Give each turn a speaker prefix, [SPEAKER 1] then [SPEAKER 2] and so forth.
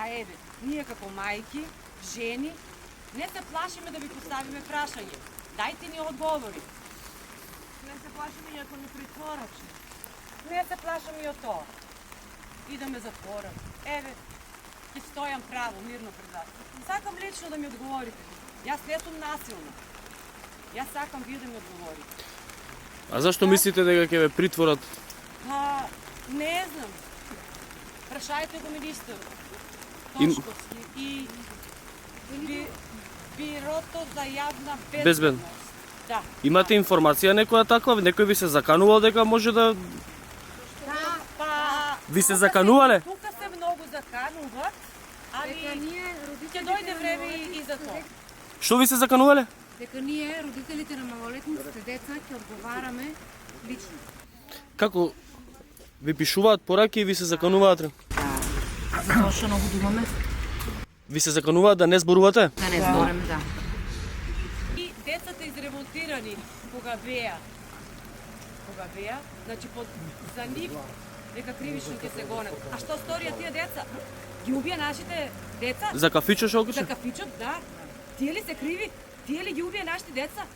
[SPEAKER 1] А еве, ние како мајки, жени, не се плашиме да ви поставиме прашање. Дајте ни одговори.
[SPEAKER 2] Не се плашиме и ако ни притворачи.
[SPEAKER 1] Не се плашам и од тоа. Идеме затвора. Еве, ќе стојам право, мирно пред вас. Сакам лично да ми одговорите. Јас не сум насилна. Јас сакам вие да ми одговорите.
[SPEAKER 3] А зашто мислите дека ќе ве притворат?
[SPEAKER 1] Па, не знам. Прашајте го министерот. Тошковски и Бирото за јавна безбедност. Да.
[SPEAKER 3] Имате информација некоја таква? Некој ви се заканувал дека може да...
[SPEAKER 1] Да, па...
[SPEAKER 3] Ви се заканувале?
[SPEAKER 1] Тука се многу закануват, али ќе дојде време и за тоа.
[SPEAKER 3] Што ви се заканувале?
[SPEAKER 4] Дека ние, родителите на малолетниците деца, ќе одговараме лично.
[SPEAKER 3] Како? Ви пишуваат пораки и ви се закануваат?
[SPEAKER 4] Затоа што многу думаме
[SPEAKER 3] Ви се закануваат да не зборувате?
[SPEAKER 4] да не збориме, да.
[SPEAKER 1] И децата изремонтирани кога беа, значи за нив дека кривично ќе се гонат. А што сторија тие деца? Ги убија нашите деца?
[SPEAKER 3] За кафичо што
[SPEAKER 1] За кафичот, да. Тие ли се криви? Тие ли ги убија нашите деца?